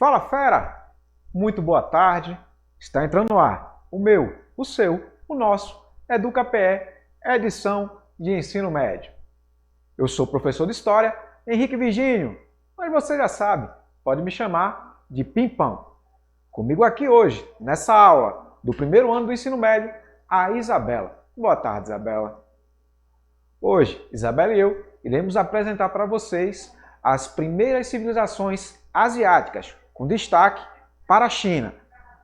Fala, fera! Muito boa tarde. Está entrando no ar o meu, o seu, o nosso EducaPE, edição de ensino médio. Eu sou o professor de História, Henrique Virgínio, mas você já sabe, pode me chamar de Pimpão. Comigo aqui hoje, nessa aula do primeiro ano do ensino médio, a Isabela. Boa tarde, Isabela. Hoje, Isabela e eu iremos apresentar para vocês as primeiras civilizações asiáticas, com destaque para a China.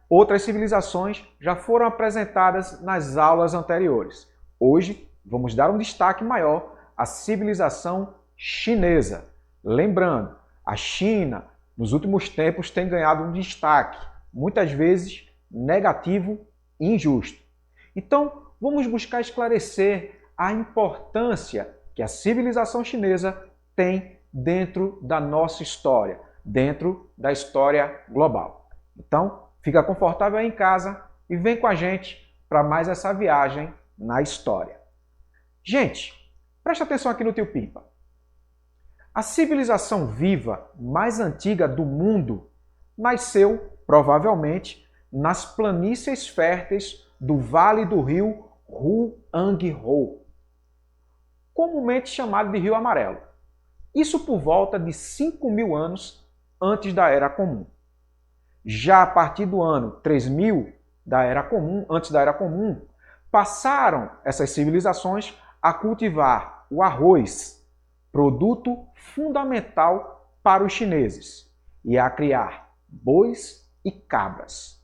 Outras civilizações já foram apresentadas nas aulas anteriores. Hoje, vamos dar um destaque maior à civilização chinesa. Lembrando, a China, nos últimos tempos, tem ganhado um destaque, muitas vezes negativo e injusto. Então, vamos buscar esclarecer a importância que a civilização chinesa tem dentro da nossa história, dentro da história global. Então, fica confortável aí em casa e vem com a gente para mais essa viagem na história. Gente, preste atenção aqui no Tio Pimpa. A civilização viva mais antiga do mundo nasceu, provavelmente, nas planícies férteis do vale do rio Huanghe, comumente chamado de Rio Amarelo. Isso por volta de 5.000 anos antes da Era Comum. Já a partir do ano 3000 da Era Comum, antes da Era Comum, passaram essas civilizações a cultivar o arroz, produto fundamental para os chineses, e a criar bois e cabras.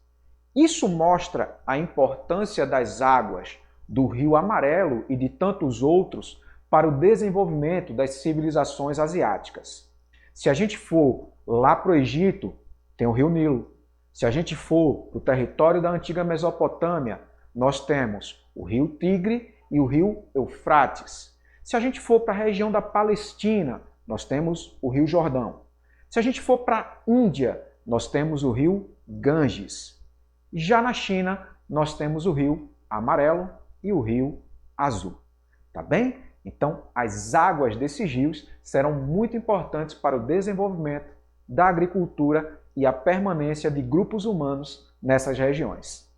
Isso mostra a importância das águas do Rio Amarelo e de tantos outros para o desenvolvimento das civilizações asiáticas. Se a gente for lá para o Egito, tem o Rio Nilo. Se a gente for para o território da antiga Mesopotâmia, nós temos o Rio Tigre e o Rio Eufrates. Se a gente for para a região da Palestina, nós temos o Rio Jordão. Se a gente for para a Índia, nós temos o Rio Ganges. Já na China, nós temos o Rio Amarelo e o Rio Azul. Tá bem? Então, as águas desses rios serão muito importantes para o desenvolvimento da agricultura e a permanência de grupos humanos nessas regiões.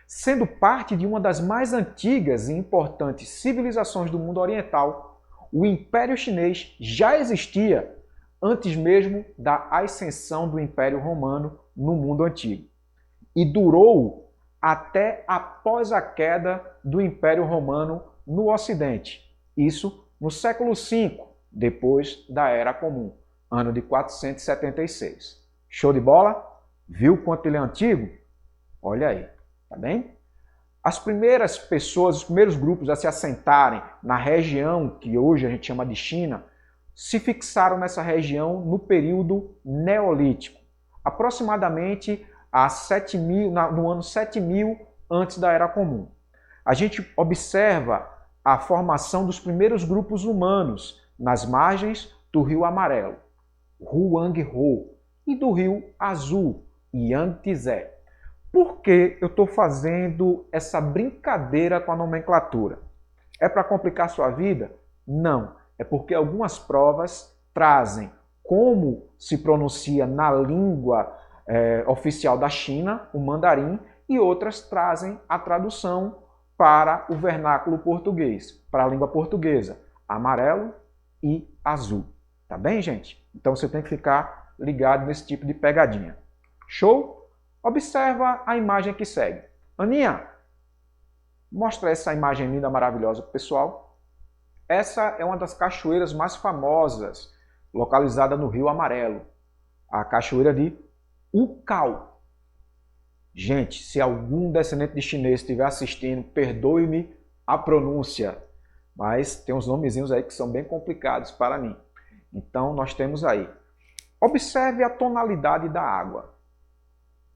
Sendo parte de uma das mais antigas e importantes civilizações do mundo oriental, o Império Chinês já existia antes mesmo da ascensão do Império Romano no mundo antigo e durou até após a queda do Império Romano no Ocidente. Isso no século V, depois da Era Comum, ano de 476. Show de bola? Viu quanto ele é antigo? Olha aí, tá bem? As primeiras pessoas, os primeiros grupos a se assentarem na região que hoje a gente chama de China, se fixaram nessa região no período Neolítico, aproximadamente no ano 7000 antes da Era Comum. A gente observa a formação dos primeiros grupos humanos nas margens do Rio Amarelo, Huanghe, e do Rio Azul, Yangtze. Por que eu estou fazendo essa brincadeira com a nomenclatura? É para complicar sua vida? Não. É porque algumas provas trazem como se pronuncia na língua oficial da China, o mandarim, e outras trazem a tradução para o vernáculo português, para a língua portuguesa, amarelo e azul. Tá bem, gente? Então você tem que ficar ligado nesse tipo de pegadinha. Show? Observa a imagem que segue. Aninha, mostra essa imagem linda, maravilhosa para o pessoal. Essa é uma das cachoeiras mais famosas, localizada no Rio Amarelo, a cachoeira de Ucao. Gente, se algum descendente de chinês estiver assistindo, perdoe-me a pronúncia, mas tem uns nomezinhos aí que são bem complicados para mim. Então, nós temos aí. Observe a tonalidade da água.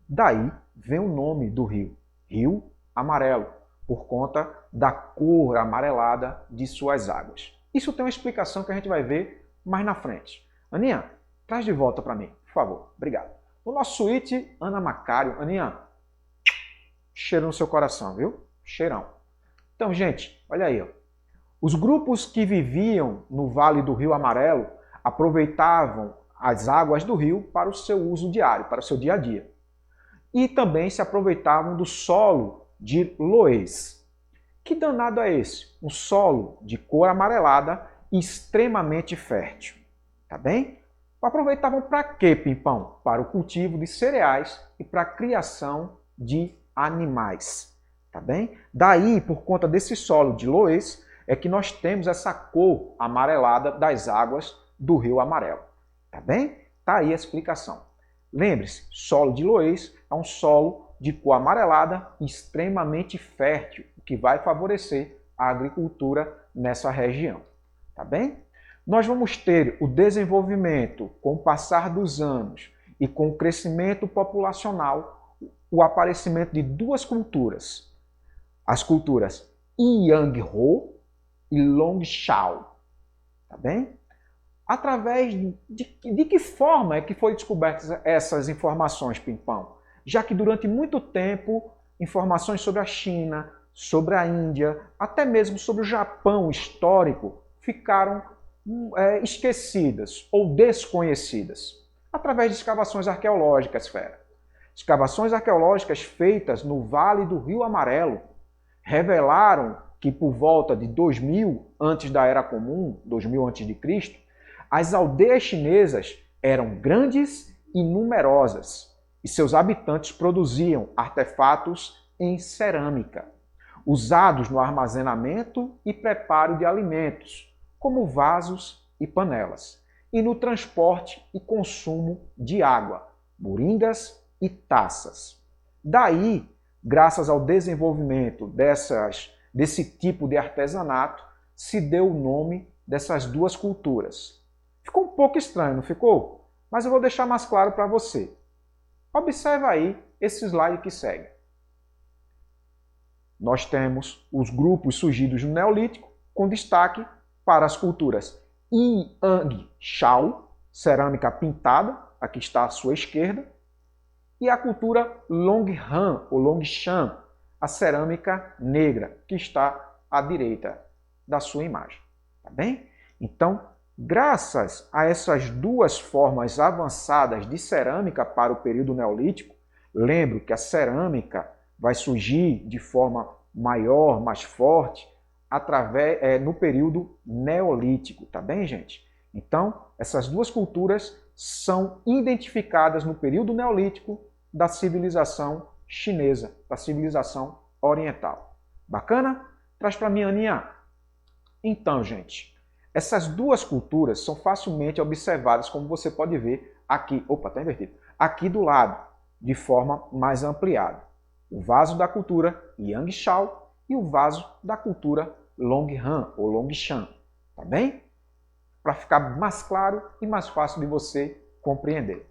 Daí vem o nome do rio, Rio Amarelo, por conta da cor amarelada de suas águas. Isso tem uma explicação que a gente vai ver mais na frente. Aninha, traz de volta para mim, por favor. Obrigado. No nosso suíte, Ana Macário. Aninha, cheiro no seu coração, viu? Cheirão. Então, gente, olha aí. Ó. Os grupos que viviam no Vale do Rio Amarelo aproveitavam as águas do rio para o seu uso diário, para o seu dia a dia. E também se aproveitavam do solo de loess. Que danado é esse? Um solo de cor amarelada e extremamente fértil. Tá bem? Aproveitavam para quê, Pimpão? Para o cultivo de cereais e para a criação de animais. Tá bem? Daí, por conta desse solo de loess, é que nós temos essa cor amarelada das águas do Rio Amarelo. Tá bem? Tá aí a explicação. Lembre-se, solo de loess é um solo de cor amarelada extremamente fértil, o que vai favorecer a agricultura nessa região. Tá bem? Nós vamos ter o desenvolvimento com o passar dos anos e com o crescimento populacional, o aparecimento de duas culturas. As culturas Yang-ho e Long-shao. Tá bem? Através de que forma é que foi descobertas essas informações, Pimpão? Já que durante muito tempo, informações sobre a China, sobre a Índia, até mesmo sobre o Japão histórico, ficaram esquecidas ou desconhecidas. Através de escavações arqueológicas, fera. Escavações arqueológicas feitas no Vale do Rio Amarelo revelaram que por volta de 2000 antes da Era Comum, 2000 a.C., as aldeias chinesas eram grandes e numerosas e seus habitantes produziam artefatos em cerâmica, usados no armazenamento e preparo de alimentos, como vasos e panelas, e no transporte e consumo de água, moringas e taças. Daí, graças ao desenvolvimento desse tipo de artesanato, se deu o nome dessas duas culturas. Ficou um pouco estranho, não ficou? Mas eu vou deixar mais claro para você. Observa aí esse slide que segue. Nós temos os grupos surgidos no Neolítico, com destaque para as culturas Yang-shao, cerâmica pintada, aqui está à sua esquerda, e a cultura Long-han ou Long-shan, a cerâmica negra, que está à direita da sua imagem. Tá bem? Então, graças a essas duas formas avançadas de cerâmica para o período neolítico, lembro que a cerâmica vai surgir de forma maior, mais forte, no período neolítico, tá bem, gente? Então, essas duas culturas são identificadas no período neolítico da civilização chinesa, da civilização oriental. Bacana? Traz para mim, Aninha. Então, gente, essas duas culturas são facilmente observadas, como você pode ver aqui, tá invertido, aqui do lado, de forma mais ampliada. O vaso da cultura Yang-shao e o vaso da cultura Long-han ou Long-shan, tá bem? Para ficar mais claro e mais fácil de você compreender.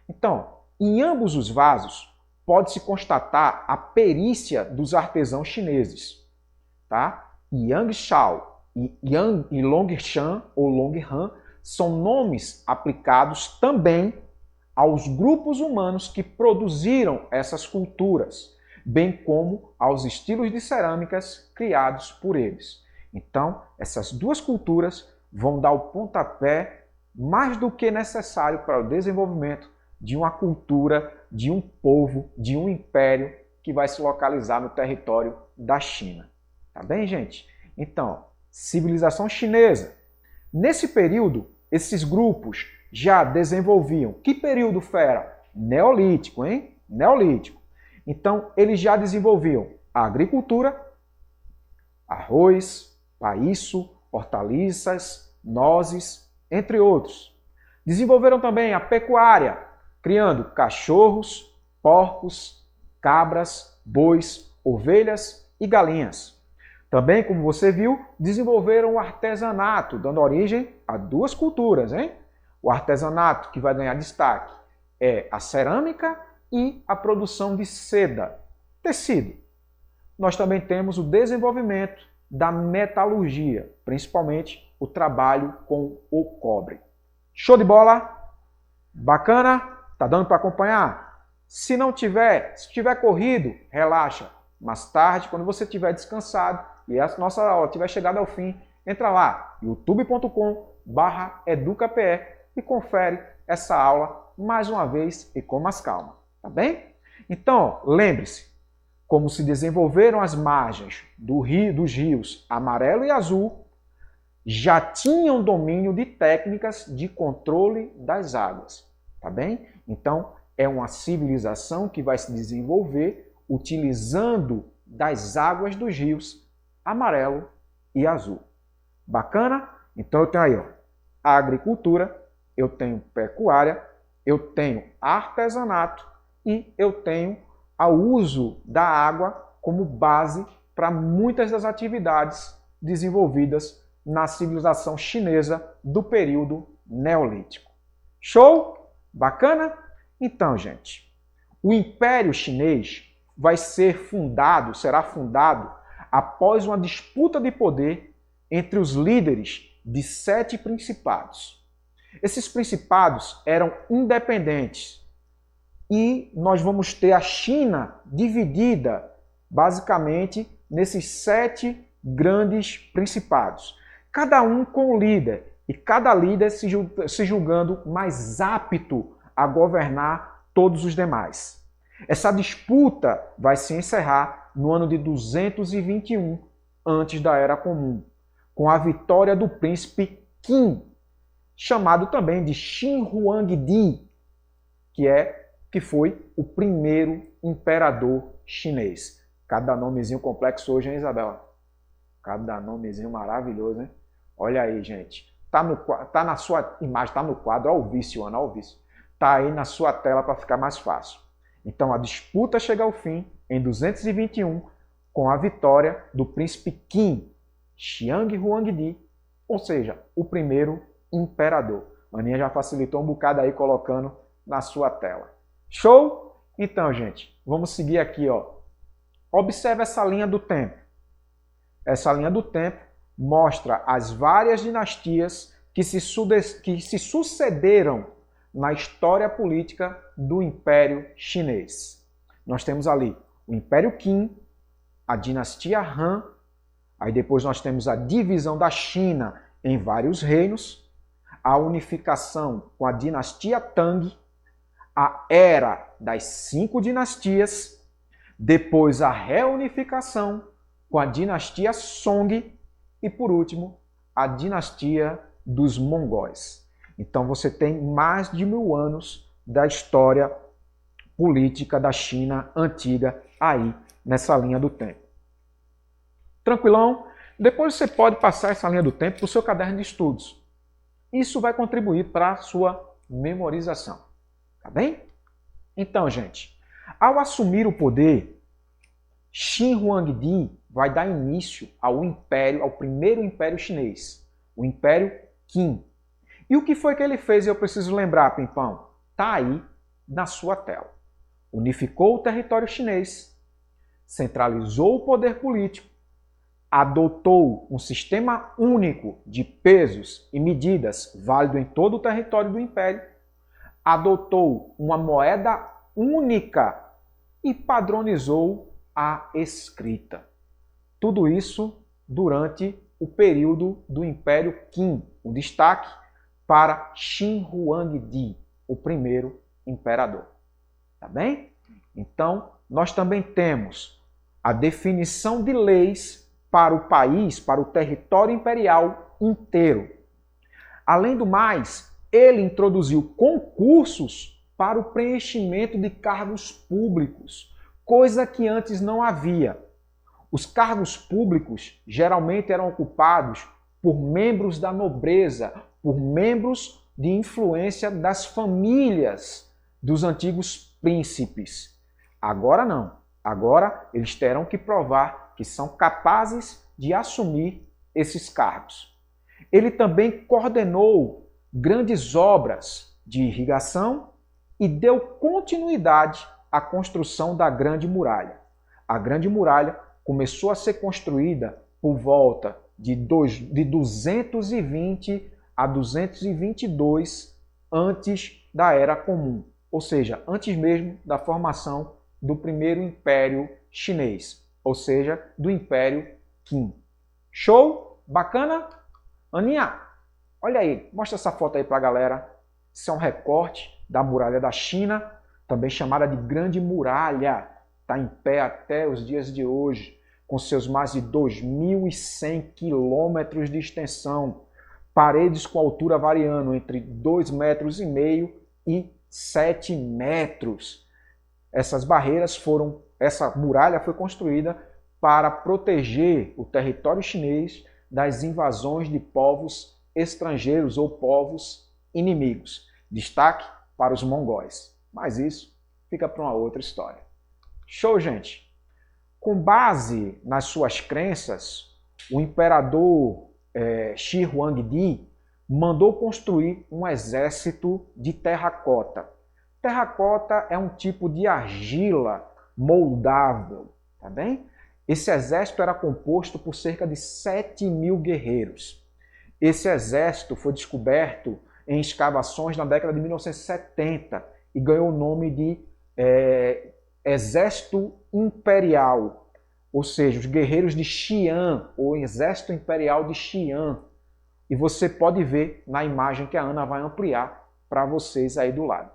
Então, em ambos os vasos, pode-se constatar a perícia dos artesãos chineses, tá? Yang-shao e Long-shan ou Long-han são nomes aplicados também aos grupos humanos que produziram essas culturas, bem como aos estilos de cerâmicas criados por eles. Então, essas duas culturas vão dar o pontapé mais do que necessário para o desenvolvimento de uma cultura, de um povo, de um império que vai se localizar no território da China. Tá bem, gente? Então, civilização chinesa. Nesse período, esses grupos já desenvolviam. Que período, fera? Neolítico, hein? Neolítico. Então, eles já desenvolviam a agricultura, arroz, paíço, hortaliças, nozes, entre outros. Desenvolveram também a pecuária, criando cachorros, porcos, cabras, bois, ovelhas e galinhas. Também, como você viu, desenvolveram o artesanato, dando origem a duas culturas, hein? O artesanato que vai ganhar destaque é a cerâmica e a produção de seda, tecido. Nós também temos o desenvolvimento da metalurgia, principalmente o trabalho com o cobre. Show de bola? Bacana? Tá dando para acompanhar? Se tiver corrido, relaxa. Mais tarde, quando você estiver descansado e a nossa aula tiver chegado ao fim, entra lá, youtube.com/educape e confere essa aula mais uma vez e com mais calma, tá bem? Então, lembre-se, como se desenvolveram as margens dos rios Amarelo e Azul, já tinham domínio de técnicas de controle das águas, tá bem? Então, é uma civilização que vai se desenvolver utilizando das águas dos rios Amarelo e Azul. Bacana? Então eu tenho aí, ó, a agricultura, eu tenho pecuária, eu tenho artesanato e eu tenho o uso da água como base para muitas das atividades desenvolvidas na civilização chinesa do período neolítico. Show? Bacana? Então, gente, o Império Chinês será fundado após uma disputa de poder entre os líderes de 7 principados. Esses principados eram independentes e nós vamos ter a China dividida basicamente nesses 7 grandes principados, cada um com um líder e cada líder se julgando mais apto a governar todos os demais. Essa disputa vai se encerrar no ano de 221 antes da Era Comum, com a vitória do príncipe Qin, chamado também de Xin Huangdi, que foi o primeiro imperador chinês. Cada nomezinho complexo hoje, hein, Isabela? Cada nomezinho maravilhoso, hein? Olha aí, gente. Tá na sua imagem, tá no quadro, ó o vício, Ana, ó o vício. Tá aí na sua tela para ficar mais fácil. Então a disputa chega ao fim em 221 com a vitória do príncipe Qin, Xiang Huangdi, ou seja, o primeiro imperador. Maninha já facilitou um bocado aí colocando na sua tela. Show? Então, gente, vamos seguir aqui, ó. Observe essa linha do tempo. Essa linha do tempo mostra as várias dinastias que se sucederam na história política do Império Chinês. Nós temos ali o Império Qin, a dinastia Han, aí depois nós temos a divisão da China em vários reinos, a unificação com a dinastia Tang, a Era das 5 dinastias, depois a reunificação com a dinastia Song e, por último, a dinastia dos Mongóis. Então você tem mais de 1000 anos da história política da China antiga aí nessa linha do tempo. Tranquilão? Depois você pode passar essa linha do tempo para o seu caderno de estudos. Isso vai contribuir para a sua memorização. Tá bem? Então, gente, ao assumir o poder, Xin Huangdi vai dar início ao primeiro império chinês, o Império Qin. E o que foi que ele fez? Eu preciso lembrar, Pimpão. Está aí na sua tela. Unificou o território chinês, centralizou o poder político, adotou um sistema único de pesos e medidas válido em todo o território do império, adotou uma moeda única e padronizou a escrita. Tudo isso durante o período do Império Qin, um destaque para Xin Huangdi, o primeiro imperador. Tá bem? Então, nós também temos a definição de leis para o país, para o território imperial inteiro. Além do mais, ele introduziu concursos para o preenchimento de cargos públicos, coisa que antes não havia. Os cargos públicos geralmente eram ocupados por membros da nobreza, por membros de influência das famílias dos antigos príncipes. Agora não. Agora eles terão que provar que são capazes de assumir esses cargos. Ele também coordenou grandes obras de irrigação e deu continuidade à construção da Grande Muralha. A Grande Muralha começou a ser construída por volta de 220 a 222 antes da Era Comum, ou seja, antes mesmo da formação do primeiro Império Chinês, ou seja, do Império Qin. Show? Bacana? Aninha, olha aí, mostra essa foto aí pra galera. Isso é um recorte da muralha da China, também chamada de Grande Muralha. Está em pé até os dias de hoje, com seus mais de 2.100 quilômetros de extensão, paredes com altura variando entre 2,5 metros e 7 metros. Essa muralha foi construída para proteger o território chinês das invasões de povos estrangeiros ou povos inimigos. Destaque para os mongóis. Mas isso fica para uma outra história. Show, gente! Com base nas suas crenças, o imperador Shi Huangdi mandou construir um exército de terracota. Terracota é um tipo de argila moldável, tá bem? Esse exército era composto por cerca de 7.000 guerreiros. Esse exército foi descoberto em escavações na década de 1970 e ganhou o nome de Exército Imperial, ou seja, os guerreiros de Xi'an, ou Exército Imperial de Xi'an. E você pode ver na imagem que a Ana vai ampliar para vocês aí do lado.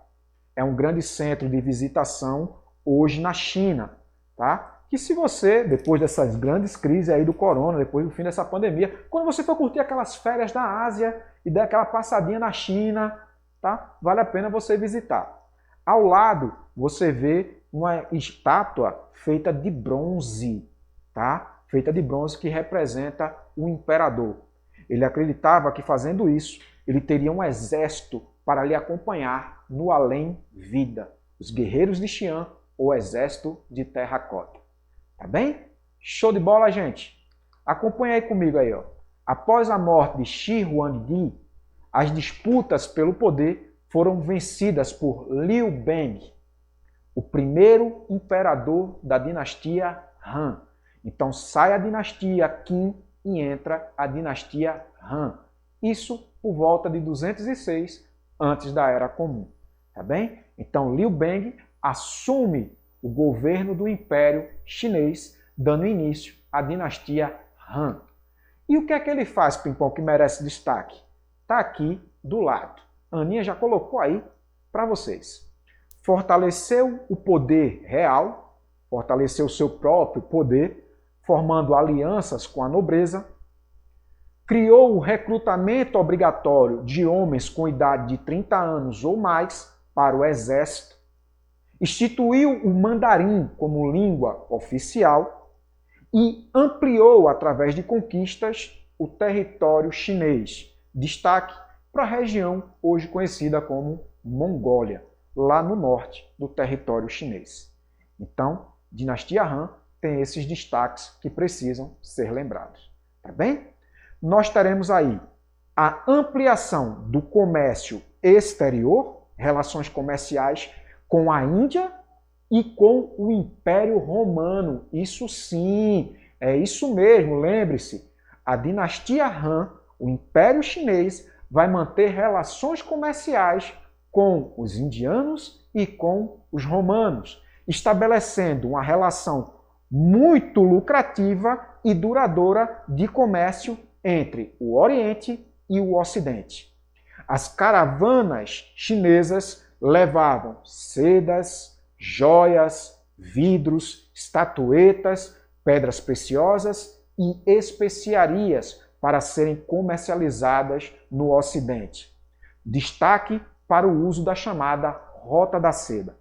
É um grande centro de visitação hoje na China, tá? Que se você, depois dessas grandes crises aí do corona, depois do fim dessa pandemia, quando você for curtir aquelas férias da Ásia e dar aquela passadinha na China, tá? Vale a pena você visitar. Ao lado, você vê uma estátua feita de bronze, tá? Feita de bronze que representa o imperador. Ele acreditava que fazendo isso, ele teria um exército para lhe acompanhar no além-vida. Os guerreiros de Xi'an ou exército de terracota. Tá bem? Show de bola, gente? Acompanha aí comigo aí, ó. Após a morte de Shi Huangdi, as disputas pelo poder foram vencidas por Liu Beng, o primeiro imperador da dinastia Han. Então sai a dinastia Qin e entra a dinastia Han. Isso por volta de 206 antes da Era Comum. Tá bem? Então Liu Beng assume o governo do Império Chinês, dando início à dinastia Han. E o que é que ele faz, Pimpão, que merece destaque? Está aqui do lado. A Aninha já colocou aí para vocês. Fortaleceu o poder real, fortaleceu o seu próprio poder, formando alianças com a nobreza, criou o recrutamento obrigatório de homens com idade de 30 anos ou mais para o exército, instituiu o mandarim como língua oficial e ampliou, através de conquistas, o território chinês. Destaque para a região hoje conhecida como Mongólia, lá no norte do território chinês. Então, dinastia Han tem esses destaques que precisam ser lembrados. Tá bem? Nós teremos aí a ampliação do comércio exterior, relações comerciais com a Índia e com o Império Romano. Isso sim, é isso mesmo, lembre-se. A dinastia Han, o Império Chinês, vai manter relações comerciais com os indianos e com os romanos, estabelecendo uma relação muito lucrativa e duradoura de comércio entre o Oriente e o Ocidente. As caravanas chinesas levavam sedas, joias, vidros, estatuetas, pedras preciosas e especiarias para serem comercializadas no Ocidente. Destaque para o uso da chamada Rota da Seda.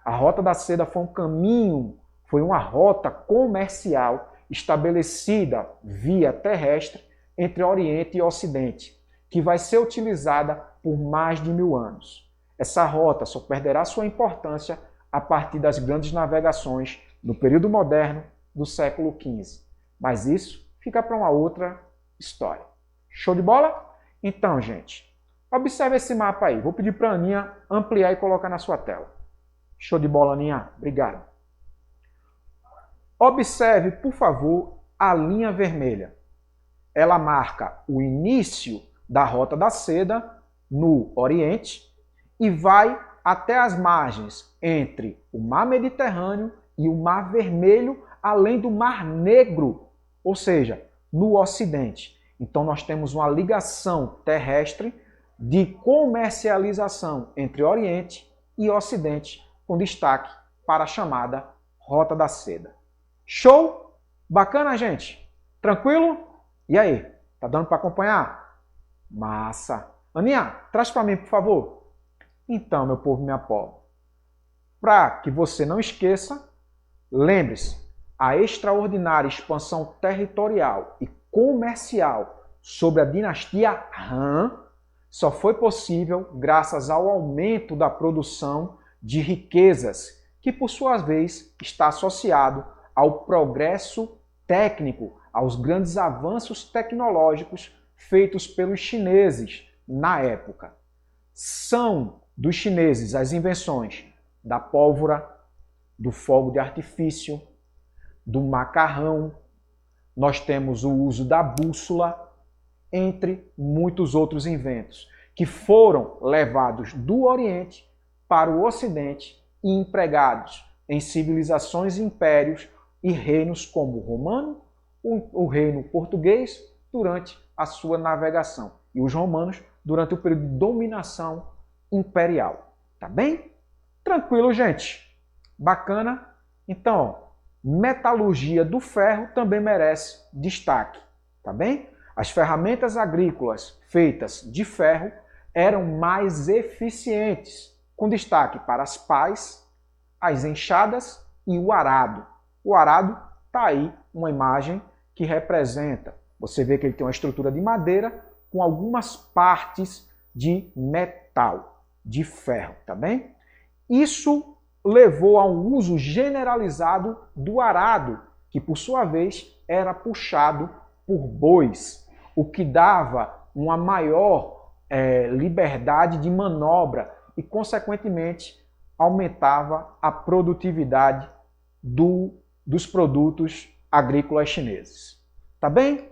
A Rota da Seda foi uma rota comercial estabelecida via terrestre entre Oriente e Ocidente, que vai ser utilizada por mais de 1000 anos. Essa rota só perderá sua importância a partir das grandes navegações no período moderno do século XV. Mas isso fica para uma outra história. Show de bola? Então, gente, observe esse mapa aí. Vou pedir para a Aninha ampliar e colocar na sua tela. Show de bola, Aninha. Obrigado. Observe, por favor, a linha vermelha. Ela marca o início da Rota da Seda no Oriente e vai até as margens entre o Mar Mediterrâneo e o Mar Vermelho, além do Mar Negro, ou seja, no Ocidente. Então nós temos uma ligação terrestre de comercialização entre Oriente e Ocidente, com destaque para a chamada Rota da Seda. Show? Bacana, gente? Tranquilo? E aí, tá dando para acompanhar? Massa! Aninha, traz para mim, por favor. Então, meu povo, minha povo, para que você não esqueça, lembre-se, a extraordinária expansão territorial e comercial sobre a dinastia Han só foi possível graças ao aumento da produção de riquezas, que por sua vez está associado ao progresso técnico, aos grandes avanços tecnológicos feitos pelos chineses na época. São dos chineses as invenções da pólvora, do fogo de artifício, do macarrão, nós temos o uso da bússola, entre muitos outros inventos, que foram levados do Oriente para o Ocidente e empregados em civilizações e impérios e reinos como o romano, o reino português, durante a sua navegação, e os romanos durante o período de dominação imperial. Tá bem? Tranquilo, gente? Bacana? Então, metalurgia do ferro também merece destaque, tá bem? As ferramentas agrícolas feitas de ferro eram mais eficientes, com destaque para as pás, as enxadas e o arado. O arado está aí uma imagem que representa, você vê que ele tem uma estrutura de madeira com algumas partes de metal, de ferro, tá bem? Isso levou a um uso generalizado do arado, que por sua vez era puxado por bois, o que dava uma maior liberdade de manobra e, consequentemente, aumentava a produtividade dos produtos agrícolas chineses. Tá bem?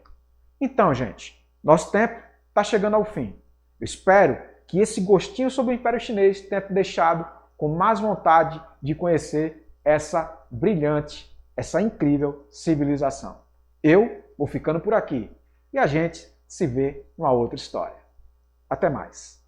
Então, gente, nosso tempo está chegando ao fim. Eu espero que esse gostinho sobre o Império Chinês tenha te deixado com mais vontade de conhecer essa brilhante, essa incrível civilização. Eu vou ficando por aqui e a gente se vê numa outra história. Até mais!